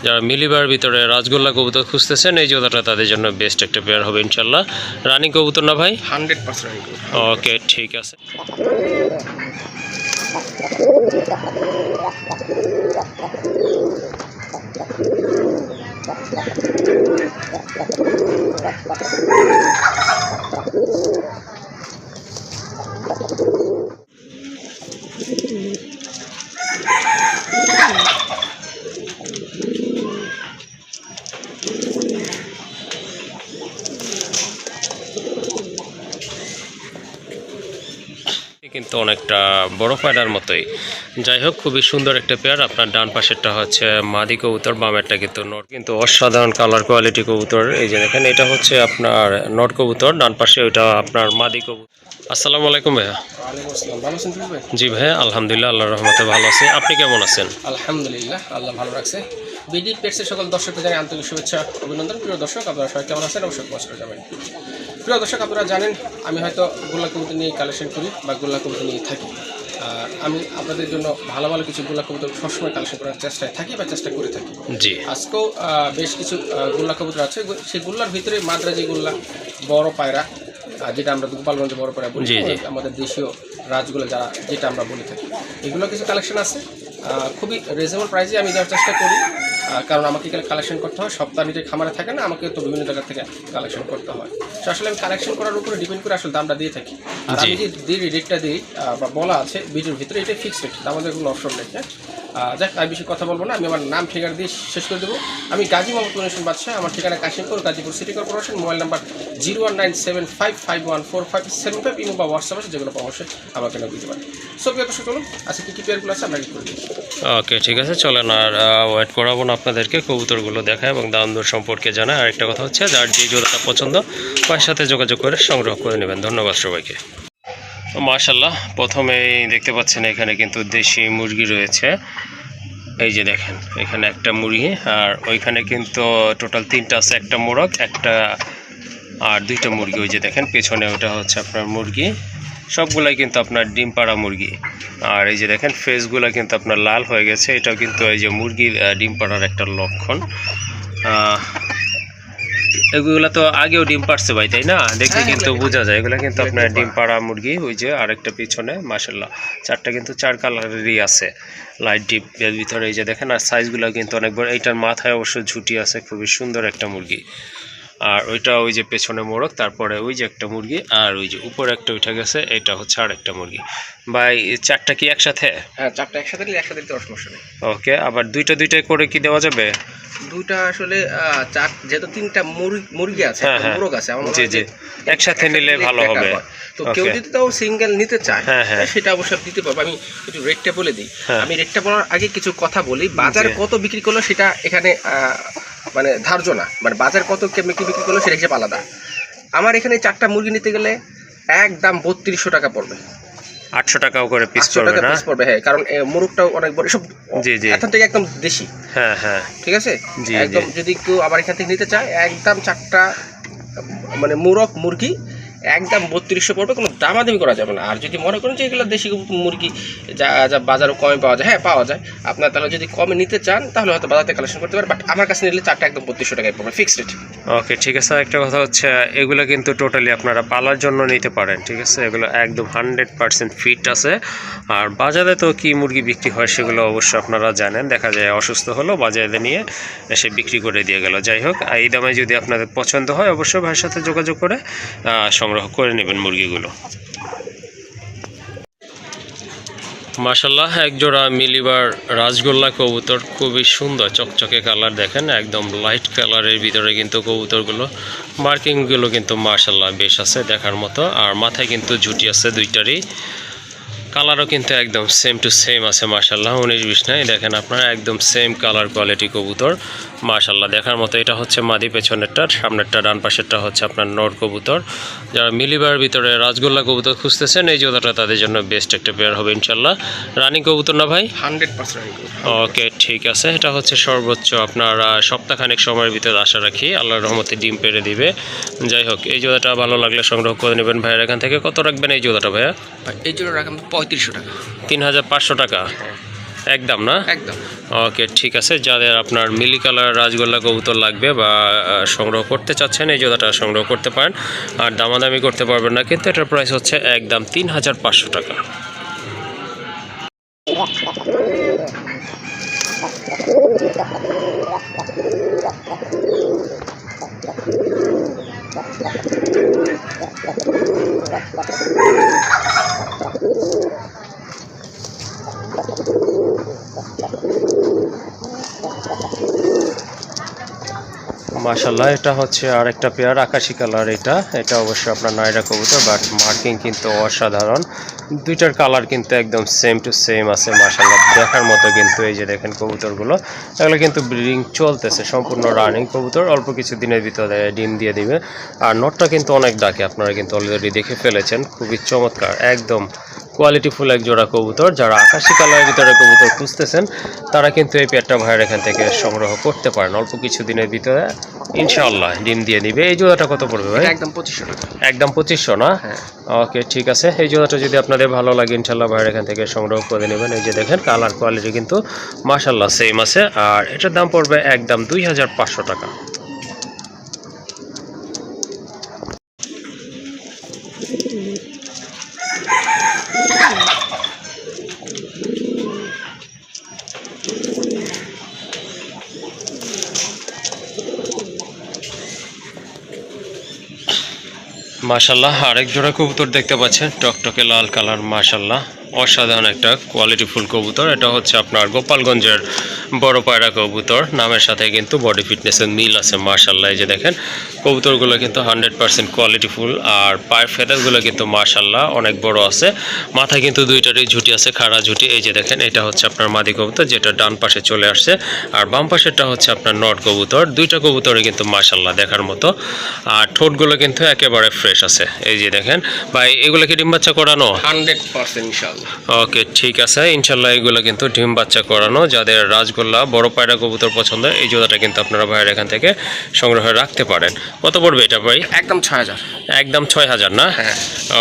যারা মিলিবার ভিতরে রাজগোল্লা কবুতর খুঁজতেছেন এই জোড়াটা তাদের জন্য বেস্ট একটা পেয়ার হবে ইনশাল্লাহ। রানিং কবুতর না ভাই? 100% রানিং। ওকে, ঠিক আছে। কিন্তু অনেকটা বড় পায়রার মতোই। যাই হোক, খুবই সুন্দর একটা পেয়ার। আপনার ডান পাশেরটা হচ্ছে মাদি কবুতর, বামেরটা কিন্তু নট, কিন্তু অসাধারণ কালার কোয়ালিটি কবুতর। এই যে দেখেন, এটা হচ্ছে আপনার নট কবুতর, ডান পাশে ওইটা আপনার মাদি কবুতর। আসসালামু আলাইকুম ভাইয়া। ওয়ালাইকুম আসসালাম। ভালো আছেন ভাই? জি ভাইয়া, আলহামদুলিল্লাহ, আল্লাহর রহমতে ভালো আছি। আপনি কেমন আছেন? আলহামদুলিল্লাহ, আল্লাহ ভালো রাখছে। বিডি পেটসের সকল দর্শকদের জানাই আন্তরিক শুভেচ্ছা, অভিনন্দন। প্রিয় দর্শক, আপনারা সবাই কেমন আছেন অবশ্যই কষ্ট করে যাবেন। প্রিয় দর্শক, আপনারা জানেন আমি হয়তো গোল্লা কবুতর নিয়ে কালেকশন করি বা গোল্লা কবুতর নিয়ে থাকি। আমি আপনাদের জন্য ভালো ভালো কিছু গোল্লা কবুতর সবসময় কালেকশন করার চেষ্টায় থাকি বা চেষ্টা করে থাকি। জি, আজকেও বেশ কিছু গোল্লা কবুতর আছে। সেই গোল্লার ভিতরে মাদ্রাজি গোল্লা, বড় পায়রা, যেটা আমরা গোপালগঞ্জে বড় পায়রা বলি, আমাদের দেশীয় রাজগুলো যেটা আমরা বলে থাকি, এগুলো কিছু কালেকশন আছে। খুবই রিজনেবল প্রাইসে আমি দেওয়ার চেষ্টা করি, কারণ আমাকে এখানে কালেকশন করতে হয়। সপ্তাহ নিজের খামারে থাকে না, আমাকে তো বিভিন্ন জায়গা থেকে কালেকশন করতে হয়। তো আসলে আমি কালেকশন করার উপরে ডিপেন্ড করে আসলে দামটা দিয়ে থাকি। আর আমি যে রেটটা দিই বা বলা আছে ভিডিওর ভিতরে, এটাই ফিক্সড রেট, আমাদের কোনো অপশন নেই। যাক, আমি বেশি কথা বলবো না, আমি আমার নাম ঠিকানা দিয়ে শেষ করে দেবো। আমি গাজী মোহাম্মদ মনির বাদশাহ, আমার ঠিকানা Kashimpur, Gazipur city corporation. Mobile number 0197551457 imo বা হোয়াটসঅ্যাপ আছে, যেগুলো অবশ্যই আমাকে না বুঝতে পারে। সব দর্শক চলুন, আজকে কী কী পেয়ারগুলো আছে আমরা কি করে দিই। ওকে, ঠিক আছে, চলেন আর ওয়েট করাবো না, আপনাদেরকে কবুতরগুলো দেখায় এবং দাম দর সম্পর্কে জানায়। আরেকটা কথা হচ্ছে, যার যে জোড়াটা পছন্দ তার সাথে যোগাযোগ করে সংগ্রহ করে নেবেন। ধন্যবাদ সবাইকে। মাশাআল্লাহ, প্রথমেই দেখতে পাচ্ছেন এখানে কিন্তু দেশি মুরগি রয়েছে। এই যে দেখেন, এখানে একটা মুরগি, আর ওইখানে কিন্তু টোটাল 3টা আছে, একটা মোরগ, একটা আর 2টা মুরগি। ওই যে দেখেন পেছনে, ওটা হচ্ছে আপনার মুরগি। সবগুলাই কিন্তু আপনার ডিম পাড়া মুরগি। আর এই যে দেখেন ফেসগুলো কিন্তু আপনার লাল হয়ে গেছে, এটাও কিন্তু এই যে মুরগির ডিম পাড়ার একটা লক্ষণ। এগুলো তো আগেও ডিম পাড়ছে ভাই, তাই না? দেখে কিন্তু বোঝা যায় এগুলো কিন্তু আপনার ডিম পাড়া মুরগি। ওই যে আরেকটা পিছনে, মাশাআল্লাহ, 4টা কিন্তু 4 কালারেরই আছে, লাইট ডিপ এর ভিতরে। এই যে দেখেন, আর সাইজগুলো কিন্তু অনেক বড়। এইটার মাথায় অবশ্য ঝুটি আছে, খুবই সুন্দর একটা মুরগি। আর ওইটা ওই যে পেছনে মোরগ, তারপরে ওই যে একটা মুরগি, আর ওই যে উপরে একটা উঠে গেছে, এটা হচ্ছে আরেকটা মুরগি। ভাই 4টা কি একসাথে? হ্যাঁ, 4টা একসাথে নিলে একসাথে দিতে সমস্যা নেই। ওকে, আবার 2টা করে কি দেওয়া যাবে? 2টা আসলে যেহেতু 3টা মুরগি আছে, মোরগ আছে, আমার জি জি, একসাথে নিলে ভালো হবে। তো কেউ যদি তাও সিঙ্গেল নিতে চায় সেটা অবশ্যই দিতে পারবো। আমি একটু রেটটা বলে দিই। আমি রেটটা বলার আগে কিছু কথা বলি। বাজারে কত বিক্রি করলো সেটা এখানে মানে ধার্য না, মানে বাজার কত কি বিক্রি করলো সেটা হিসেবে আলাদা। আমার এখানে 4টা মুরগি নিতে গেলে একদম 3200 টাকা পড়বে। 800 টাকাও করে পিস পড়বে না? পিস পড়বে, হ্যাঁ, কারণ মুরগটাও অনেক বড়, সব জি জি, এখান থেকে একদম দেশি। হ্যাঁ হ্যাঁ, ঠিক আছে, জি, একদম যদি কেউ আবার এখান থেকে নিতে চায়, একদম 4টা মানে মুরগি একদম 3200 পড়বে, কোনো দামাদামি করা যাবে না। আর যদি মনে করেন যে এগুলো দেশি মুরগি যা বাজারও কমে পাওয়া যায়, হ্যাঁ পাওয়া যায়, আপনার তাহলে যদি কমে নিতে চান তাহলে হয়তো বাজারে কালেকশন করতে পারেন। বাট আমার কাছে নিলে 4টা একদম 3200 টাকায় পড়বে, ফিক্সড রেট। ওকে, ঠিক আছে। একটা কথা হচ্ছে, এগুলো কিন্তু টোটালি আপনারা পালার জন্য নিতে পারেন, ঠিক আছে? এগুলো একদম 100% ফিট আছে। আর বাজারে তো কি মুরগি বিক্রি হয় সেগুলো অবশ্যই আপনারা জানেন। দেখা যায় অসুস্থ হলো, বাজারে নিয়ে এসে বিক্রি করে দিয়ে গেল। যাই হোক, এই দামে যদি আপনাদের পছন্দ হয় অবশ্যই ভাইয়ের সাথে যোগাযোগ করে সংগ্রহ করে নেবেন মুরগিগুলো। মাশাআল্লাহ, একজোড়া মিলিবার রাজগোল্লা কবুতর, খুবই সুন্দর চকচকে কালার। দেখেন একদম লাইট কালারের ভিতরে কিন্তু কবুতরগুলো, মার্কিংগুলো কিন্তু মাশাআল্লাহ বেশ আছে দেখার মতো। আর মাথায় কিন্তু ঝুটি আছে 2টারই, কালারও কিন্তু একদম সেম টু সেম আছে মাশাআল্লাহ, 19-20 নাই। দেখেন আপনারা একদম সেম কালার কোয়ালিটি কবুতর, মাশাআল্লাহ দেখার মতো। এটা হচ্ছে মাদি, পেছনেরটা, সামনেরটা, ডান পাশেরটা হচ্ছে আপনার নর কবুতর। যারা মিলিবার ভিতরে রাজগোল্লা কবুতর খুঁজতেছেন এই জোড়াটা তাদের জন্য বেস্ট একটা পেয়ার হবে ইনশাল্লাহ। রানিং কবুতর না ভাই? 100% রানিং। ওকে, ঠিক আছে। এটা হচ্ছে সর্বোচ্চ আপনার সপ্তাহখানেক সময়ের ভিতরে আশা রাখি আল্লাহর রহমতে ডিম পেড়ে দিবে। যাই হোক, এই জোড়াটা ভালো লাগলে সংগ্রহ করে নেবেন ভাইয়ের এখান থেকে। কত রাখবেন এই জোড়াটা ভাইয়া? এই জোড়া রাখবেন 3500 টাকা। 3500 টাকা। একদম না? একদম। ওকে, ঠিক আছে। যাদের আপনার মিলি কালার রাজগোল্লা কবুতর লাগবে বা সংগ্রহ করতে চাচ্ছেন, এই জোড়াটা সংগ্রহ করতে পারেন। আর দামাদামি করতে পারবেন না, কিন্তু এটার প্রাইস হচ্ছে একদম 3500 টাকা। মাশাল্লাহ, এটা হচ্ছে আরেকটা পেয়ার আকাশি কালার। এটা অবশ্যই আপনার নাইরা কবুতর, বাট মার্কিং কিন্তু অসাধারণ। দুইটার কালার কিন্তু একদম সেম টু সেম আছে। মাশাল্লাহ, দেখার মতো কিন্তু। এই যে দেখেন কবুতরগুলো, এগুলো কিন্তু ব্রিডিং চলতেছে, সম্পূর্ণ রানিং কবুতর। অল্প কিছু দিনের ভিতরে ডিম দিয়ে দিবে। আর নটটা কিন্তু অনেক ডাকে, আপনারা কিন্তু অলরেডি দেখে ফেলেছেন। খুবই চমৎকার, একদম কোয়ালিটিফুল এক জোড়া কবুতর। যারা আকাশি কালারের ভিতরে কবুতর খুঁজতেছেন, তারা কিন্তু এই পেয়ারটা ভাইয়ের এখান থেকে সংগ্রহ করতে পারেন। অল্প কিছু দিনের ভিতরে ইনশাআল্লাহ ডিম দিয়ে দিবে। এই জোড়াটা কত পড়বে ভাই? একদম 2500 টাকা। একদম 2500 না? হ্যাঁ। ওকে, ঠিক আছে। এই জোড়াটা যদি আপনাদের ভালো লাগে, ইনশাআল্লাহ ভাইয়ের এখান থেকে সংগ্রহ করে নেবেন। এই যে দেখেন কালার কোয়ালিটি কিন্তু মাশাআল্লাহ সেম আছে। আর এটার দাম পড়বে একদম 2500 টাকা। মাশাল্লাহ, আরেক জোড়া কবুতর দেখতে পাচ্ছেন, টকটকে লাল কালার। মাশাল্লাহ, অসাধারণ একটা কোয়ালিটিফুল কবুতর। এটা হচ্ছে আপনার গোপালগঞ্জের বড় পায়রা কবুতর। নামের সাথে কিন্তু বডি ফিটনেসের মিল আছে। মাশাল্লাহ, এই যে দেখেন কবুতরগুলো কিন্তু 100% কোয়ালিটিফুল। আর পায়ের ফেদারগুলো কিন্তু মাশাল্লাহ অনেক বড় আছে। মাথায় কিন্তু দুইটারই ঝুটি আছে, খাড়া ঝুটি। এই যে দেখেন, এটা হচ্ছে আপনার মাদি কবুতর, যেটা ডান পাশে চলে আসছে। আর বাম পাশেরটা হচ্ছে আপনার নট কবুতর। দুইটা কবুতরে কিন্তু মাশাল্লাহ দেখার মতো। আর ঠোঁটগুলো কিন্তু একেবারে ফ্রেশ আছে। এই যে দেখেন ভাই, এগুলো কি ডিম বাচ্চা করানো? 100% ইনশাআল্লাহ। ওকে, ঠিক আছে। ইনশাল্লাহ এগুলো কিন্তু ডিম বাচ্চা করানো। যাদের রাজগোল্লা বড় পায়রা কবুতর পছন্দ, এই জোড়াটা কিন্তু আপনারা ভাইয়ের এখান থেকে সংগ্রহে রাখতে পারেন। কত পড়বে এটা ভাই? একদম 6000। একদম 6000 না? হ্যাঁ।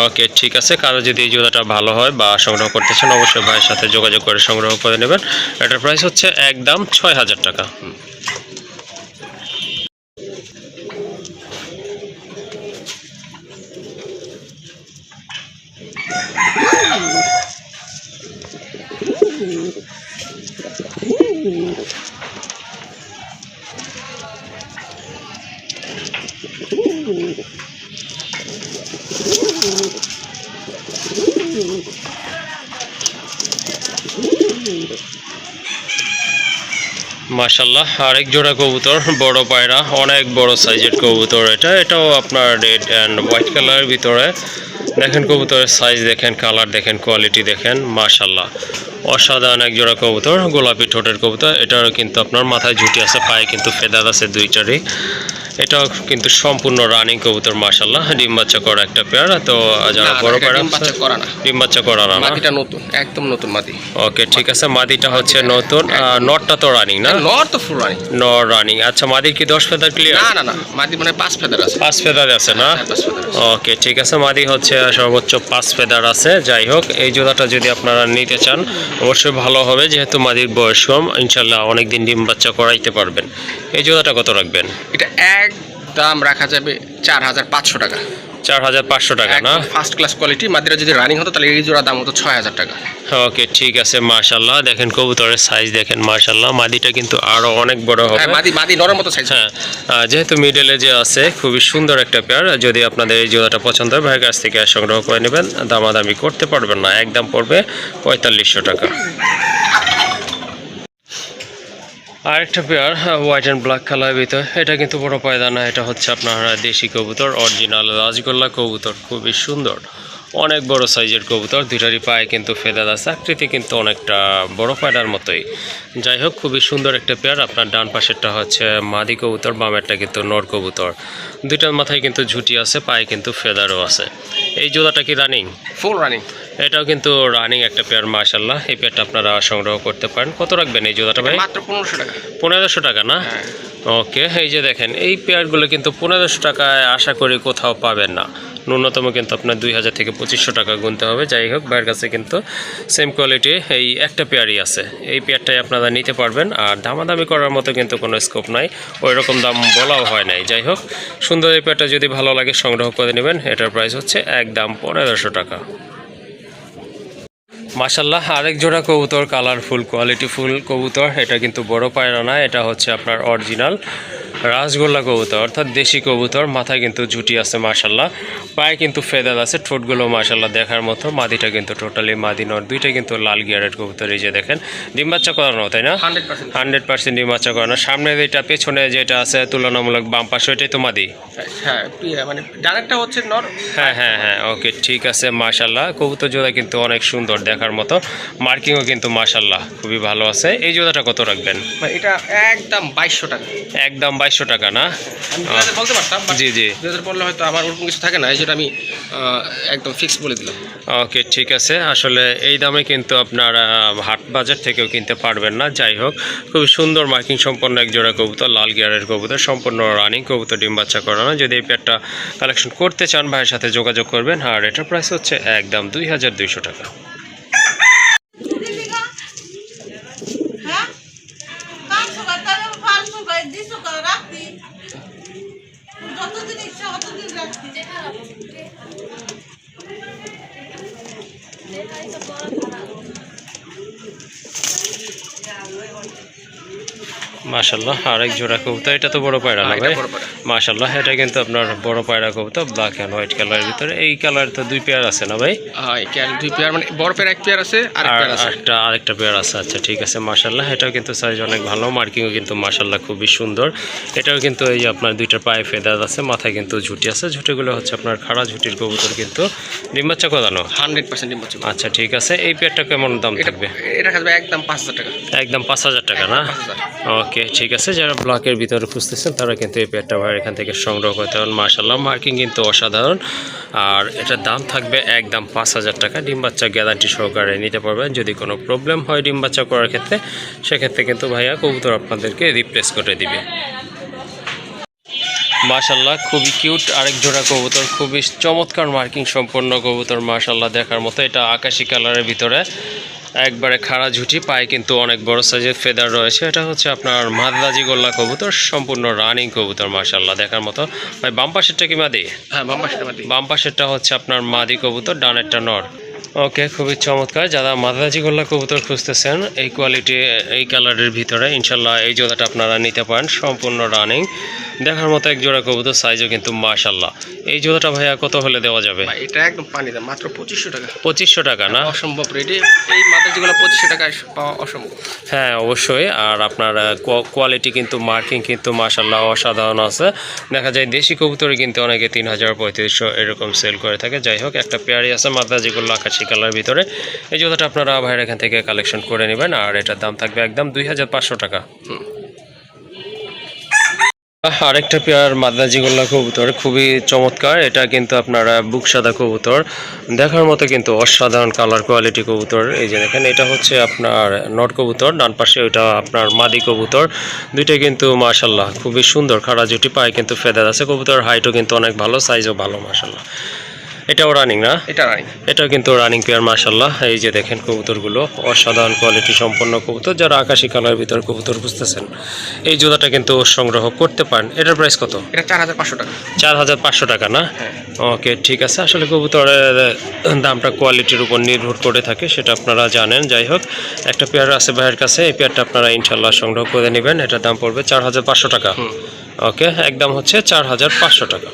ওকে, ঠিক আছে। কারো যদি এই জোড়াটা ভালো হয় বা সংগ্রহ করতে চান, অবশ্যই ভাইয়ের সাথে যোগাযোগ করে সংগ্রহ করে নেবেন। এটার প্রাইস হচ্ছে একদম 6000 টাকা। মাশাল্লাহ, আরেক জোড়া কবুতর, বড় পায়রা, অনেক বড় সাইজের কবুতর। এটাও আপনার রেড অ্যান্ড হোয়াইট কালারের ভিতরে। দেখেন কবুতরের সাইজ দেখেন, কালার দেখেন, কোয়ালিটি দেখেন। মাশাল্লাহ, অসাধারণ এক জোড়া কবুতর, গোলাপি ঠোঁটের কবুতর। এটারও কিন্তু আপনার মাথায় ঝুটি আছে, পায়ে কিন্তু ফেদার আছে দুইটারই। এটাও কিন্তু সম্পূর্ণ রানিং কবুতর। মাশাল্লাহ, ডিম বাচ্চা করা একটা পেয়ার। তো যারা বড় পায়রা, ডিম বাচ্চা করা না, ডিম বাচ্চা করা না? মাদিটা নতুন, একদম নতুন মাদি। ওকে, ঠিক আছে। মাদিটা হচ্ছে নতুন, নটটা তো রানিং না? নর তো ফুল রানিং। নর রানিং। আচ্ছা, মাদির কি 10 ফেদার ক্লিয়ার? না না না, মাদি মানে 5 ফেদার আছে। 5 ফেদার আছে না? 5 ফেদার আছে। ওকে, ঠিক আছে। মাদি হচ্ছে সর্বোচ্চ 5 ফেদার আছে। যাই হোক, এই জোড়াটা যদি আপনারা নিতে চান, অবশ্যই ভালো হবে, যেহেতু মাদির বয়স কম। ইনশাল্লাহ অনেকদিন ডিম বাচ্চা করাইতে পারবেন। এই জোড়াটা কত রাখবেন? এটা এক দাম রাখা যাবে 4500 টাকা। 4500 টাকা না? First class quality. মাদিরা যদি রানিং হতো তাহলে এই জোড়া দাম হতো 6000 টাকা। ওকে, ঠিক আছে। মাশাল্লাহ, দেখেন কবুতরের সাইজ দেখেন। মাশাল্লাহ, মাদিটা কিন্তু আরো অনেক বড় হবে। হ্যাঁ, মাদি নরের মতো সাইজ। হ্যাঁ, যেহেতু মিডলে যে আছে, খুবই সুন্দর একটা পেয়ার। যদি আপনাদের এই জোড়াটা পছন্দ হয়, ভাইয়ের কাছ থেকে সংগ্রহ করে নেবেন। দামাদামি করতে পারবেন না, একদম পড়বে 4500 টাকা। আরেকটা পেয়ার হোয়াইট অ্যান্ড ব্ল্যাক কালারের ভিতর। এটা কিন্তু বড় পায়দা না, এটা হচ্ছে আপনার দেশি কবুতর, অরিজিনাল রাজগোল্লা কবুতর। খুবই সুন্দর, অনেক বড় সাইজের কবুতর। দুইটারই পায়ে কিন্তু ফেদার আছে, আকৃতি কিন্তু অনেকটা বড় পায়দার মতোই। যাই হোক, খুবই সুন্দর একটা পেয়ার। আপনার ডান পাশেরটা হচ্ছে মাদি কবুতর, বামেরটা কিন্তু নর কবুতর। দুইটার মাথায় কিন্তু ঝুটি আছে, পায়ে কিন্তু ফেদারও আছে। এই জোড়াটা কি রানিং? Full running. এটাও কিন্তু রানিং একটা পেয়ার। মাশাল্লাহ, এই পেয়ারটা আপনারা সংগ্রহ করতে পারেন। কত রাখবেন এই জোড়াটা ভাই? মাত্র 1500 টাকা। 1500 টাকা না? ওকে, এই যে দেখেন, এই পেয়ারগুলো কিন্তু 1500 টাকায় আশা করি কোথাও পাবেন না। ন্যূনতম কিন্তু আপনার 2000 থেকে 2500 টাকা গুনতে হবে। যাই হোক, ভাইয়ের কাছে কিন্তু সেম কোয়ালিটি এই একটা পেয়ারই আছে, এই পেয়ারটাই আপনারা নিতে পারবেন। আর দামাদামি করার মতো কিন্তু কোনো স্কোপ নাই, ওই রকম দাম বলাও হয় নাই। যাই হোক, সুন্দর এই পেয়ারটা যদি ভালো লাগে সংগ্রহ করে নেবেন। এটার প্রাইস হচ্ছে একদম 1500 টাকা। মাশাল্লাহ, আরেক জোড়া কবুতর, কালারফুল কোয়ালিটিফুল কবুতর। এটা কিন্তু বড় পায়রা না, এটা হচ্ছে আপনার অরিজিনাল রাজগোল্লা কবুতর, অর্থাৎ দেশি কবুতর। মাথায় কিন্তু ঝুটি আছে মাশাল্লাহ, পায়ে কিন্তু ফেদার আছে, ঠোঁটগুলো মাশাল্লাহ দেখার মতো। মাদিটা কিন্তু টোটালি মাদি নর, দুইটা কিন্তু লাল গিয়ারের কবুতর। এই যে দেখেন, ডিম বাচ্চা করানো, তাই না? 100% ডিম বাচ্চা করানো। সামনে যেটা, পেছনে যেটা আছে তুলনামূলক বাম পাশে, ওইটাই তো মাদি। হ্যাঁ, মানে ডানেরটা হচ্ছে নর। হ্যাঁ হ্যাঁ হ্যাঁ, ওকে, ঠিক আছে। মাশাল্লাহ, কবুতর জোড়া কিন্তু অনেক সুন্দর দেখার মতো, মার্কিংও কিন্তু মাশাল্লাহ খুবই ভালো আছে। এই জোড়াটা কত রাখবেন? এটা একদম 2200 টাকা। একদম 2200 টাকা না? আমি 2000 বলতে পারতাম, জি জি, 2000 বললে হয়তো আমার ওরকম কিছু থাকে না, এই যেটা আমি একদম ফিক্স বলে দিলাম। ওকে, ঠিক আছে। আসলে এই দামে কিন্তু আপনার হাট বাজার থেকেও কিনতে পারবেন না। যাই হোক, খুবই সুন্দর মার্কিং সম্পন্ন এক জোড়া কবুতর, লাল গিয়ারের কবুতর, সম্পূর্ণ রানিং কবুতর, ডিম বাচ্চা করানো। যদি এই পেয়ারটা কালেকশন করতে চান, ভাইয়ের সাথে যোগাযোগ করবেন। আর এটার প্রাইস হচ্ছে একদম 2200 টাকা। মাশাল্লাহ, আরেক জোড়া কবুতর। এটা তো বড় পায়রা না ভাই? মাশাল্লাহ, এটা কিন্তু আপনার বড় পায়রা কবুতর, ব্ল্যাক অ্যান্ড হোয়াইট কালারের ভিতরে। এই কালার তো দুই পেয়ার আছে না ভাই? দুই পেয়ার, মানে বড় পেয়ার এক পেয়ার আছে, আর আরেকটা পেয়ার আছে। আচ্ছা, ঠিক আছে। মাশাল্লাহ, এটাও কিন্তু সাইজ অনেক ভালো, মার্কিংও কিন্তু মাশাল্লাহ খুবই সুন্দর। এটাও কিন্তু এই যে আপনার দুইটা পায়ে ফেদার আছে, মাথায় কিন্তু ঝুটি আছে। ঝুটিগুলো হচ্ছে আপনার খাড়া ঝুটির কবুতর, কিন্তু ডিম বাচ্চা করানো 100% ডিম বাচ্চা। আচ্ছা, ঠিক আছে। এই পেয়ারটা কেমন দাম থাকবে? এটা থাকবে একদম 5000 টাকা। একদম 5000 টাকা না? ওকে, ঠিক আছে। যারা ব্লকের ভিতরে খুঁজতেছেন তারা কিন্তু এই পেয়ারটা ভাই এখান থেকে সংগ্রহ করতে পারেন। মাশাল্লাহ, মার্কিং কিন্তু অসাধারণ। আর এটার দাম থাকবে একদম 5000 টাকা। ডিম বাচ্চা গ্যারান্টি সহকারে নিতে পারবেন। যদি কোনো প্রবলেম হয় ডিম বাচ্চা করার ক্ষেত্রে, সেক্ষেত্রে কিন্তু ভাইয়া কবুতর আপনাদেরকে রিপ্লেস করে দিবে। মাশাল্লাহ, খুবই কিউট আরেক জোড়া কবুতর, খুবই চমৎকার মার্কিং সম্পন্ন কবুতর, মাশাল্লাহ দেখার মতো। এটা আকাশি কালারের ভিতরে, একবারে খাড়া ঝুটি, পায়ে কিন্তু অনেক বড় সাইজের ফেদার রয়েছে। এটা হচ্ছে আপনার মাদ্রাজি গোল্লা কবুতর, সম্পূর্ণ রানিং কবুতর, মাশাল্লাহ দেখার মতো। ভাই, বাম পাশেরটা কি মাদি? হ্যাঁ, বাম পাশেরটা হচ্ছে আপনার মাদি কবুতর, ডানেরটা নর। ওকে, খুবই চমৎকার। যারা মাদ্রাজি গোল্লা কবুতর খুঁজতেছেন এই কোয়ালিটি, এই কালারের ভিতরে, ইনশাল্লাহ এই জোড়াটা আপনারা নিতে পারেন। সম্পূর্ণ রানিং দেখার মতো এক জোড়া কবুতর, সাইজও কিন্তু মাশাল্লাহ। এই জোড়াটা ভাইয়া কত হলে দেওয়া যাবে? এটা একদম পানি দাম, মাত্র 2500 টাকা। 2500 টাকা না? অসম্ভব রেটে এই মাদ্রাজিগুলো 2500 টাকায় পাওয়া অসম্ভব। হ্যাঁ, অবশ্যই। আর আপনার কোয়ালিটি কিন্তু, মার্কিং কিন্তু মাশাল্লাহ অসাধারণ আছে। দেখা যায় দেশি কবুতরে কিন্তু অনেকে 3000 3500 এরকম সেল করে থাকে। যাই হোক, একটা পেয়ারই আছে মাদ্রাজিগুলো আকাশি কালার ভিতরে। এই জোড়াটা আপনারা ভাইয়ের এখান থেকে কালেকশন করে নেবেন। আর এটার দাম থাকবে একদম 2500 টাকা। আরেকটা পেয়ার মাদ্রাজি গোল্লা কবুতর, খুবই চমৎকার। এটা কিন্তু আপনার বুক সাদা কবুতর, দেখার মতো কিন্তু অসাধারণ কালার কোয়ালিটি কবুতর। এই যে দেখেন, এটা হচ্ছে আপনার নট কবুতর, ডান পাশে ওইটা আপনার মাদি কবুতর। দুইটাই কিন্তু মাশাল্লাহ খুবই সুন্দর, খাড়া জুটি, পায়ে কিন্তু ফেদার আছে। কবুতর হাইটও কিন্তু অনেক ভালো, সাইজও ভালো মাশাল্লাহ। এটাও রানিং না? এটাও কিন্তু রানিং পেয়ার মাশাল্লাহ। এই যে দেখেন কবুতরগুলো, অসাধারণ কোয়ালিটি সম্পন্ন কবুতর। যারা আকাশি কালার ভিতরে কবুতর খুঁজতেছেন, এই জোড়াটা কিন্তু সংগ্রহ করতে পারেন। এটার প্রাইস কত? এটা 4500 টাকা। 4500 টাকা না? ওকে, ঠিক আছে। আসলে কবুতরের দামটা কোয়ালিটির উপর নির্ভর করে থাকে, সেটা আপনারা জানেন। যাই হোক, একটা পেয়ার আছে ভাইয়ের কাছে, এই পেয়ারটা আপনারা ইনশাল্লাহ সংগ্রহ করে নেবেন। এটার দাম পড়বে 4500 টাকা। ওকে, একদম হচ্ছে 4500 টাকা।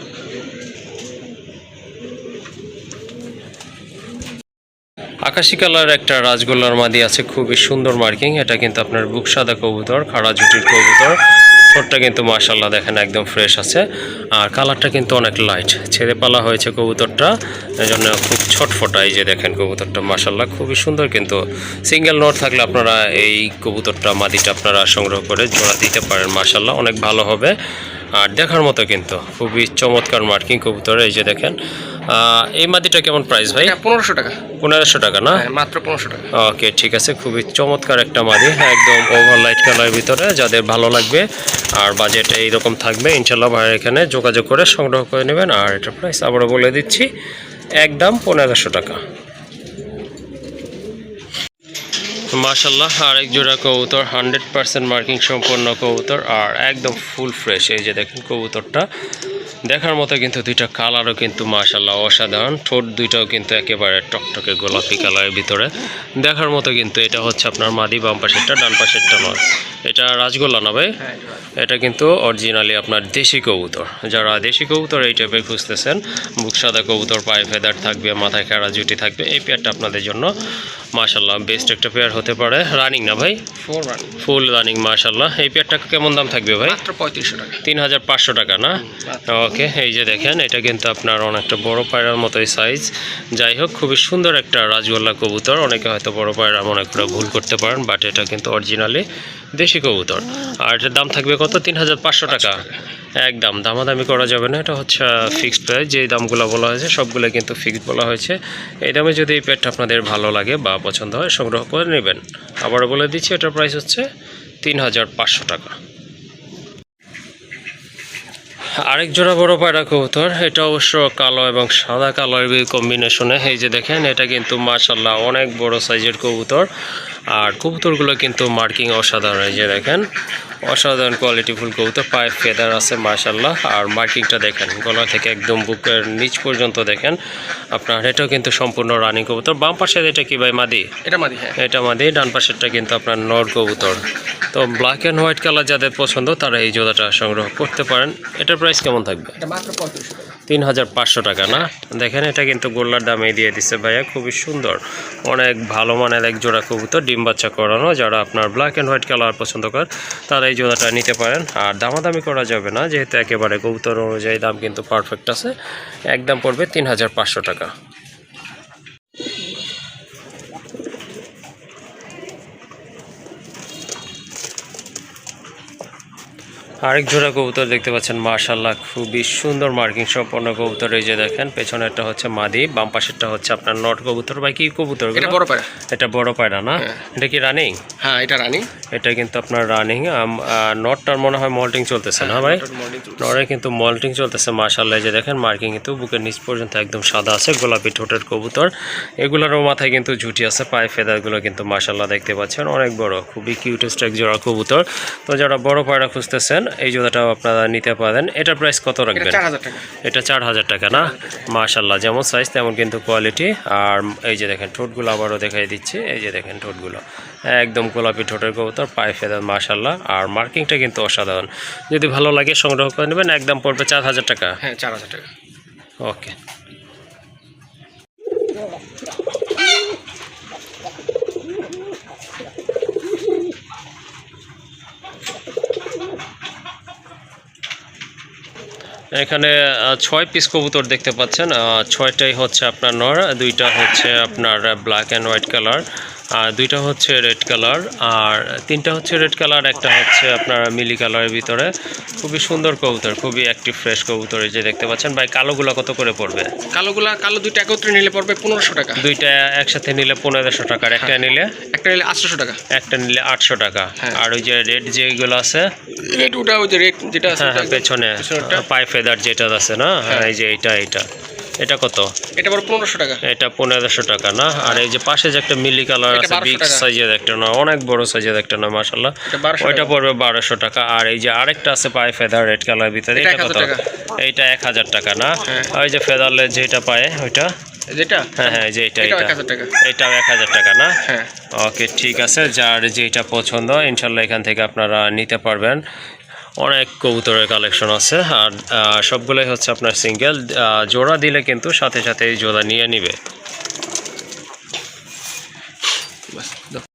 আকাশি কালার একটা রাজগোল্লার মাদি আছে, খুবই সুন্দর মার্কিং। এটা কিন্তু আপনার বুক সাদা কবুতর, খাড়া জুটির কবুতর। ঠোঁটটা কিন্তু মাশাল্লাহ দেখেন একদম ফ্রেশ আছে। আর কালারটা কিন্তু অনেক লাইট, ছেড়ে পালা হয়েছে কবুতরটা, এই জন্য খুব ছটফটা। এই যে দেখেন কবুতরটা মাশাল্লাহ খুবই সুন্দর। কিন্তু সিঙ্গেল নট থাকলে আপনারা এই কবুতরটা, মাদিটা আপনারা সংগ্রহ করে জোড়া দিতে পারেন, মাশাল্লাহ অনেক ভালো হবে। আর দেখার মতো কিন্তু খুবই চমৎকার মার্কিং কবুতর। এই যে দেখেন, এই মাদিটা কেমন প্রাইস ভাই? এটা 1500 টাকা। 1500 টাকা না? হ্যাঁ, মাত্র 1500 টাকা। ওকে, ঠিক আছে, খুবই চমৎকার একটা মাদি, একদম ওভার লাইট কালারের ভিতরে, যাদের ভালো লাগবে আর বাজেট এইরকম থাকবে ইনশাল্লাহ ভাইয়ের এখানে যোগাযোগ করে সংগ্রহ করে নেবেন। আর এটা প্রাইস আবারও বলে দিচ্ছি, একদম 1500 টাকা। মাশাল্লাহ, আরেক জোড়া কবুতর, 100% মার্কিং সম্পন্ন কবুতর আর একদম ফুল ফ্রেশ। এই যে দেখেন কবুতরটা দেখার মতো, কিন্তু দুইটা কালারও কিন্তু মাশাল্লাহ অসাধারণ। ঠোঁট দুইটাও কিন্তু একেবারে টকটকে গোলাপি কালারের ভিতরে দেখার মতো। কিন্তু এটা হচ্ছে আপনার মাদি, বাম পাশেরটা, ডান পাশেরটা নয়। এটা রাজগোল্লা না ভাই? এটা কিন্তু অরিজিনালি আপনার দেশি কবুতর। যারা দেশি কবুতর এই টাইপের খুঁজতেছেন, বুক সাদা কবুতর, পায়ে ফেদার থাকবে, মাথায় খাড়া জুটি থাকবে, এই পেয়ারটা আপনাদের জন্য মাশাল্লাহ বেস্ট একটা পেয়ার হতে পারে। রানিং না ভাই? ফুল রানিং মাশাল্লাহ। এই পেয়ারটা কেমন দাম থাকবে ভাই? মাত্র 3500 টাকা। 3500 টাকা না? ওকে, এই যে দেখেন এটা কিন্তু আপনার অনেকটা বড় পায়রার মতোই সাইজ। যাই হোক, খুবই সুন্দর একটা রাজগোল্লা কবুতর। অনেকে হয়তো বড় পায়রা মনে করে ভুল করতে পারেন, বাট এটা কিন্তু অরিজিনালি দেশি কবুতর। আর এটার দাম থাকবে কত? 3500 টাকা। একদম দামাদামি করা যাবে না, এটা হচ্ছে ফিক্সড প্রাইস। যে দামগুলো বলা হয়েছে সবগুলো কিন্তু ফিক্সড বলা হয়েছে। এই দামে যদি এই পেটটা আপনাদের ভালো লাগে বা পছন্দ হয় সংগ্রহ করে নেবেন। আবারও বলে দিচ্ছি, এটার প্রাইস হচ্ছে 3500 টাকা। আরেক জোড়া বড় পায়রা কবুতর, এটা অবশ্য কালো এবং সাদা কালোর কম্বিনেশনে। এই যে দেখেন এটা কিন্তু মাশাল্লাহ অনেক বড় সাইজের কবুতর। আর কবুতরগুলো কিন্তু মার্কিং অসাধারণ। এই যে দেখেন অসাধারণ কোয়ালিটিফুল কবুতর, পায়ে ফেদার আছে মাশাল্লাহ। আর মার্কিংটা দেখেন গলা থেকে একদম বুকের নিচ পর্যন্ত দেখেন আপনার। এটাও কিন্তু সম্পূর্ণ রানিং কবুতর। বাম পাশের এটা কি ভাই মাদি? এটা মাদি, হ্যাঁ এটা মাদি। ডান পাশেরটা কিন্তু আপনার নর কবুতর। তো ব্ল্যাক অ্যান্ড হোয়াইট কালার যাদের পছন্দ তারা এই জোড়াটা সংগ্রহ করতে পারেন। এটার প্রাইস কেমন থাকবে? এটা মাত্র 3500 টাকা। 3500 টাকা না? দেখেন এটা কিন্তু গোল্লার দামে দিয়ে দিচ্ছে ভাইয়া, খুবই সুন্দর, অনেক ভালো মানের এক জোড়া কবুতর, ডিম বাচ্চা করানো। যারা আপনার ব্ল্যাক অ্যান্ড হোয়াইট কালার পছন্দ করেন তারা এই জোড়াটা নিতে পারেন। আর দামাদামি করা যাবে না, যেহেতু একেবারে কবুতর অনুযায়ী দাম কিন্তু পারফেক্ট আছে। একদম পড়বে 3500 টাকা। আরেক জোড়া কবুতর দেখতে পাচ্ছেন মাশাল্লাহ, খুবই সুন্দর মার্কিং সম্পন্ন কবুতর। এই যে দেখেন পেছনেরটা হচ্ছে মাদি, বাম পাশেরটা হচ্ছে আপনার নট কবুতর। ভাই কি কবুতর? এটা বড় পায়রা। এটা বড় পায়রা না? এটা কি রানিং? হ্যাঁ, এটা রানিং। এটা কিন্তু আপনার রানিং। নটটার মনে হয় মল্টিং চলতেছে না ভাই? নরে কিন্তু মল্টিং চলতেছে মাশাল্লাহ। যে দেখেন মার্কিং কিন্তু বুকের নিচ পর্যন্ত একদম সাদা আছে, গোলাপি ঠোঁটের কবুতর। এগুলোরও মাথায় কিন্তু ঝুটি আছে, পায়ে ফেদারগুলো কিন্তু মাশাল্লাহ দেখতে পাচ্ছেন অনেক বড়, খুবই কিউটেস্ট এক জোড়া কবুতর। তো যারা বড় পায়রা খুঁজতেছেন এই জোড়াটাও আপনারা নিতে পারেন। এটার প্রাইস কত রাখবেন? এটা 4000 টাকা না? মাশাল্লাহ, যেমন সাইজ তেমন কিন্তু কোয়ালিটি। আর এই যে দেখেন ঠোঁটগুলো আবারও দেখাই দিচ্ছি। এই যে দেখেন ঠোঁটগুলো একদম গোলাপি ঠোঁটের কবুতর, পায়ে ফেদার মাশাল্লাহ। আর মার্কিংটা কিন্তু অসাধারণ। যদি ভালো লাগে সংগ্রহ করে নেবেন। একদম পড়বে 4000 টাকা। হ্যাঁ, 4000 টাকা। ওকে, এখানে 6 পিস কবুতর দেখতে পাচ্ছেন। 6টাই হচ্ছে আপনার নর, 2টা হচ্ছে আপনার ব্ল্যাক অ্যান্ড হোয়াইট কালার, আর 2টা হচ্ছে রেড কালার, আর 3টা হচ্ছে রেড কালার, একটা হচ্ছে আপনার মিলি কালারের ভিতরে। খুবই সুন্দর কবুতর, খুবই অ্যাক্টিভ ফ্রেশ কবুতর। এই যে দেখতে পাচ্ছেন ভাই, কালোগুলো কত করে পড়বে? কালো 2টা একত্রে নিলে পড়বে 1500 টাকা। 2টা একসাথে নিলে 1500 টাকা। একটা নিলে 800 টাকা। একটা নিলে 800 টাকা। আর ওই যে রেড যেগুলো আছে, রেড ওটা, ওই যে রেড যেটা আছে পেছনে পায়ে ফেদার যেটা আছে না, এই যে এটা কত? এটা বড় 1500 টাকা। এটা 1500 টাকা না? আর এই যে পাশে যে একটা মিলি কালার আছে, বিগ সাইজের একটা না, অনেক বড় সাইজের একটা না মাশাআল্লাহ, ওইটা পড়বে 1200 টাকা। আর এই যে আরেকটা আছে পায়ে ফেদার রেড কালার ভিতরে, এটা কত? এইটা 1000 টাকা না? ওই যে ফেদারলেস যেটা পায়ে ওইটা, যেটা, হ্যাঁ যে এটাও 1000 টাকা না? ওকে, ঠিক আছে। যার যেটা পছন্দ ইনশাল্লাহ এখান থেকে আপনারা নিতে পারবেন। অনেক কবুতরের কালেকশন আছে। আর সবগুলোই হচ্ছে আপনার সিঙ্গেল। জোড়া দিলে কিন্তু সাথে সাথে এই জোড়া নিয়ে নিবে।